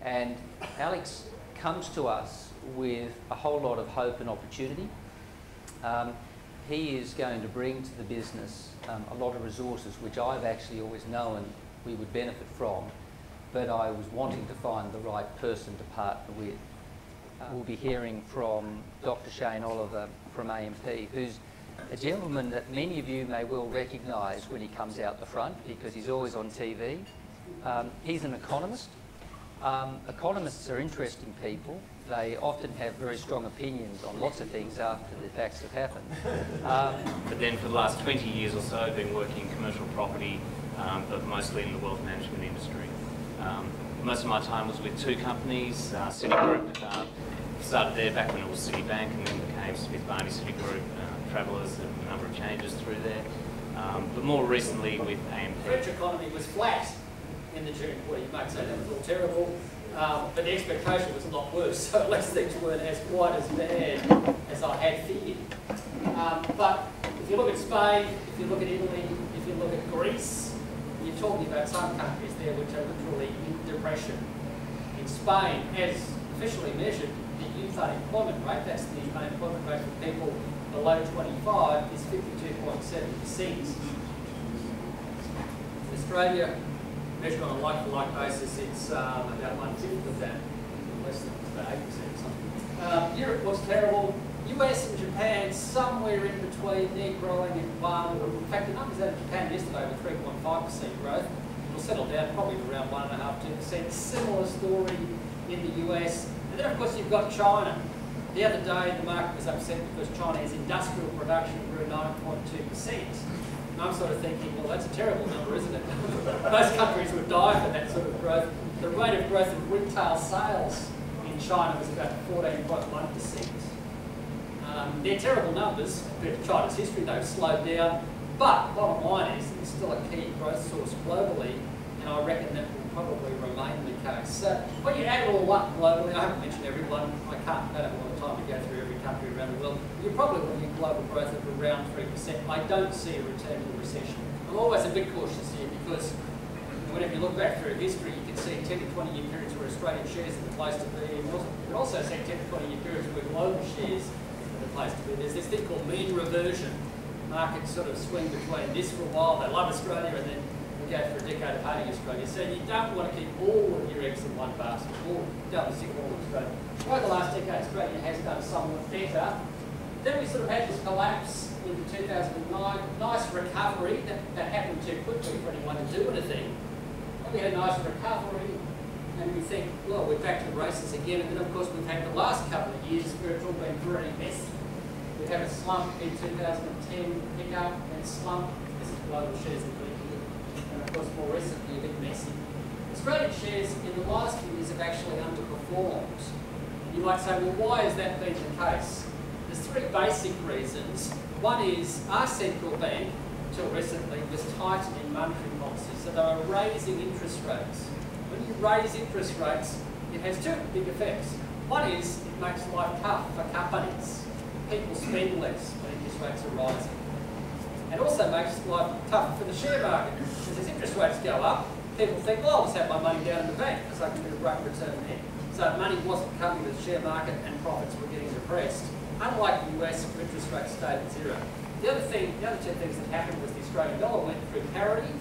And Alex comes to us with a whole lot of hope and opportunity. He is going to bring to the business a lot of resources which I've actually always known we would benefit from, but I was wanting to find the right person to partner with. We'll be hearing from Dr. Shane Oliver from AMP, who's a gentleman that many of you may well recognise when he comes out the front because he's always on TV. He's an economist. Economists are interesting people. They often have very strong opinions on lots of things after the facts have happened. But then for the last 20 years or so, I've been working in commercial property, but mostly in the wealth management industry. Most of my time was with two companies, Citigroup. Started there back when it was Citibank, and then became Smith Barney Citigroup. Travellers, a number of changes through there. But more recently with AMP. The French economy was flat in the June quarter. You might say that was all terrible, but the expectation was a lot worse, so at least things weren't as quite as bad as I had feared. But if you look at Spain, if you look at Italy, if you look at Greece, you're talking about some countries there which are literally in depression. In Spain, as officially measured, the youth unemployment rate, that's the unemployment rate for people below 25, is 52.7%. Australia, measured on a like-for-like basis, it's about 1/5 of that, less than about 8% or something. Europe was terrible. US and Japan, somewhere in between, they're growing at 1. In fact, the numbers out of Japan yesterday were 3.5% growth. It'll settle down probably to around 1.5–2%. Similar story in the US. And then, of course, you've got China. The other day, the market was upset because China's industrial production grew 9.2%. And I'm sort of thinking, well, that's a terrible number, isn't it? Most countries would die for that sort of growth. The rate of growth of retail sales in China was about 14.1%. They're terrible numbers. Compared to China's history, they've slowed down. But bottom line is, it's still a key growth source globally, and I reckon that will probably remain the case. So when you add it all up globally, I haven't mentioned everyone, I don't have a lot of time to go through every country around the world, you're probably looking at global growth of around 3%. I don't see a return to the recession. I'm always a bit cautious here because whenever you look back through history, you can see 10 to 20 year periods where Australian shares are the place to be. And you can also see 10 to 20 year periods where global shares are the place to be. There's this thing called mean reversion. Markets sort of swing between this for a while, they love Australia, and then we go for a decade of hating Australia. So you don't want to keep all of your eggs in one basket, or don't stick all of Australia. Over the last decade, Australia has done somewhat better. Then we sort of had this collapse into 2009, nice recovery that happened too quickly for anyone to do anything. Then we had a nice recovery, and we think, well, we're back to the races again. And then, of course, we've had the last couple of years where it's all been very messy. We had a slump in 2010, pick up and slump. This is global shares that we're here. And, of course, more recently, a bit messy. Australian shares in the last few years have actually underperformed. You might say, well, why has that been the case? There's three basic reasons. One is our central bank, until recently, was tightening monetary policy, so they were raising interest rates. When you raise interest rates, it has two big effects. One is it makes life tough for companies. People spend less when interest rates are rising. It also makes life tough for the share market, because as interest rates go up, people think, well, I'll just have my money down in the bank because I can get a great return there. So money wasn't coming to the share market and profits were getting depressed. Unlike the US, where interest rates stayed at zero. The other two things that happened was the Australian dollar went through parity.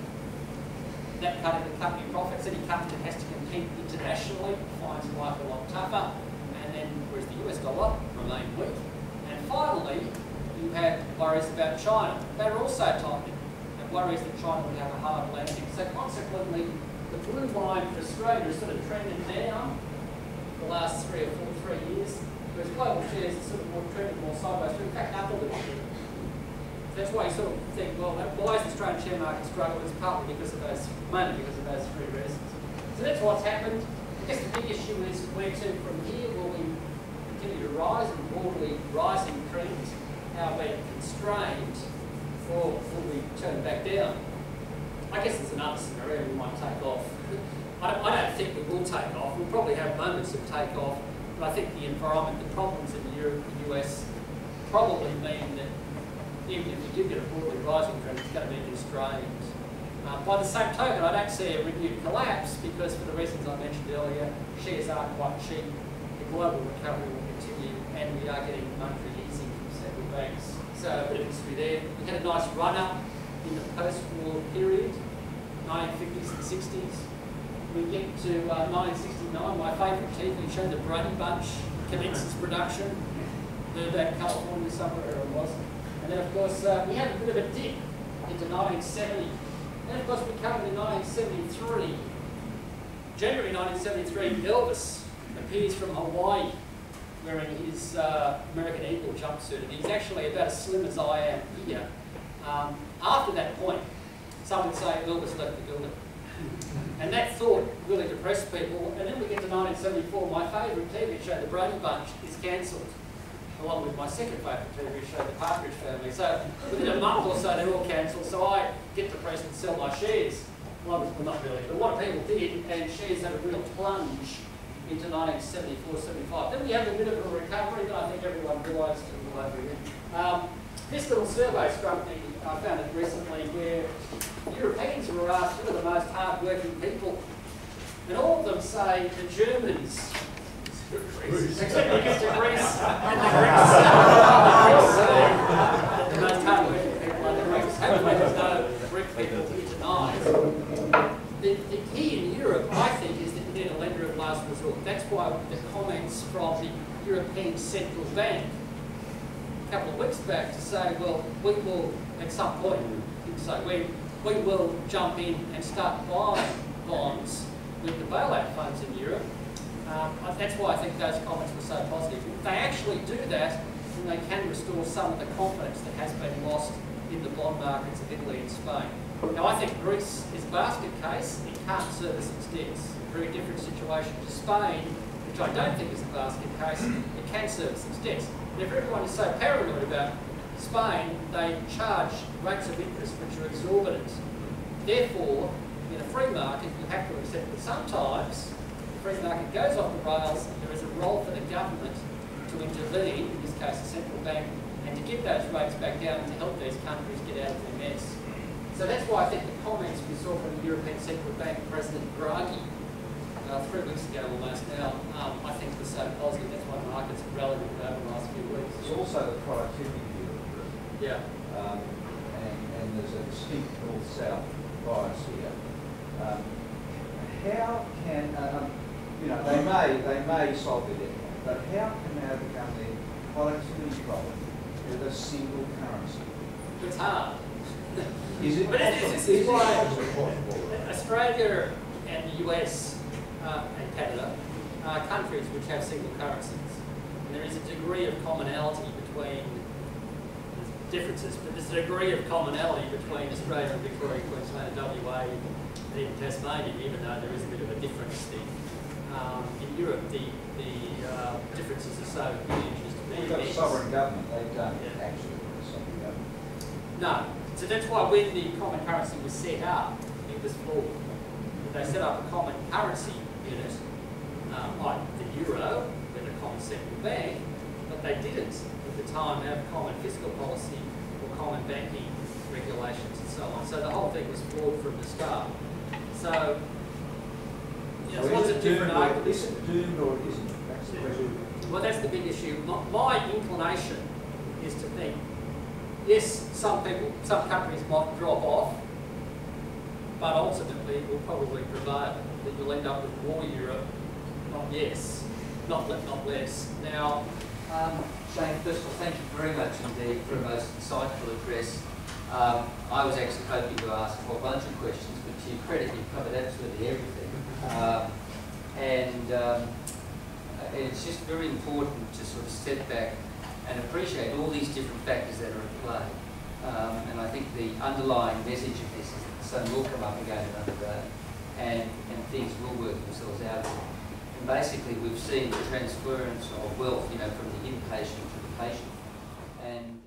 That cut into company profits. Any company that has to compete internationally finds life a lot tougher. And then, whereas the US dollar remained weak. And finally, you had worries about China. They were also tightening. And worries that China would have a hard landing. So consequently, the blue line for Australia has sort of trended down the last 3 years, whereas global shares are sort of more trending more sideways, in fact up a little bit. That's why you sort of think, well, why is the Australian share market struggling? It's partly because of those, mainly because of those three reasons. So that's what's happened. I guess the big issue is where to from here. Will we continue to rise and broadly rising trends now being constrained, or will we turn back down? I guess there's another scenario we might take off. I don't think we will take off. We'll probably have moments of take off, but I think the environment, the problems in Europe and the US probably mean that even if you do get a broadly rising trend, it's going to be constrained. By the same token, I don't see a renewed collapse because, for the reasons I mentioned earlier, shares are quite cheap. The global recovery will continue, and we are getting monetary easing from central banks. So a bit of history there. We had a nice run-up in the post-war period, 1950s and 60s. We get to 1969, my favourite TV show, The Brady Bunch, commences production. Burbank, California, somewhere it was. And then, of course, we had a bit of a dip into 1970. Then, of course, we come in 1973. January 1973, Elvis appears from Hawaii wearing his American Eagle jumpsuit. And he's actually about as slim as I am here. After that point, some would say Elvis left the building. And that thought really depressed people. And then we get to 1974, my favourite TV show, The Brady Bunch, is cancelled, along with my second favourite TV show, The Partridge Family. So within a month or so, they're all cancelled. So I get depressed and sell my shares. Well, not really, but a lot of people did, and shares had a real plunge into 1974, 75. Then we had a bit of a recovery that I think everyone realised all over again. This little survey struck me, I found it recently, where Europeans were asked who are the most hard-working people, and all of them say the Germans, except Mr. Greece, and the Greeks say that the most hard-working people are the Greeks. Hopefully there's no Greek people here tonight. The key in Europe, I think, is that you need a lender of last resort. That's why the comments from the European Central Bank a couple of weeks back to say, well, we will, at some point, we will jump in and start buying bonds with the bailout funds in Europe. That's why I think those comments were so positive. If they actually do that, then they can restore some of the confidence that has been lost in the bond markets of Italy and Spain. Now, I think Greece is a basket case. It can't service its debts. A very different situation to Spain, which I don't think is a basket case. It can service its debts. And if everyone is so paranoid about Spain, they charge rates of interest which are exorbitant. Therefore, in a free market, you have to accept that sometimes the free market goes off the rails and there is a role for the government to intervene, in this case the central bank, and to get those rates back down to help these countries get out of their mess. So that's why I think the comments we saw from the European Central Bank President Draghi 3 weeks ago almost now, I think was so positive. That's why markets have rallied over the last few weeks. There's also the productivity view. Yeah. And there's a distinct north-south bias here. How can, they may solve the debt, but how can they overcome the productivity problem with a single currency? It's hard. Is it but possible? This is why Australia and the US and Canada are countries which have single currencies. And there is a degree of commonality between differences, but there's a degree of commonality between Australia and Victoria, Queensland, and WA, and even Tasmania, even though there is a bit of a difference there. In Europe, the differences are so huge as to be We've got a sovereign government. They don't actually have a sovereign government. No. So that's why when the common currency was set up, it was flawed. They set up a common currency unit, like the euro, with a common central bank, but they didn't at the time have common fiscal policy or common banking regulations and so on. So the whole thing was flawed from the start. So, there's lots of different arguments. Is it doomed or isn't it? That's the question. Well, that's the big issue. My inclination is to think, yes, some countries might drop off, but ultimately it will probably prevail. That you'll end up with more Europe, not less. Now, Shane, first of all, thank you very much indeed for a most insightful address. I was actually hoping to ask a whole bunch of questions, but to your credit, you've covered absolutely everything. It's just very important to sort of step back and appreciate all these different factors that are at play. And I think the underlying message of this is that the sun will come up again another day, and things will work themselves out. And basically, we've seen the transference of wealth, from the inpatient to the patient. And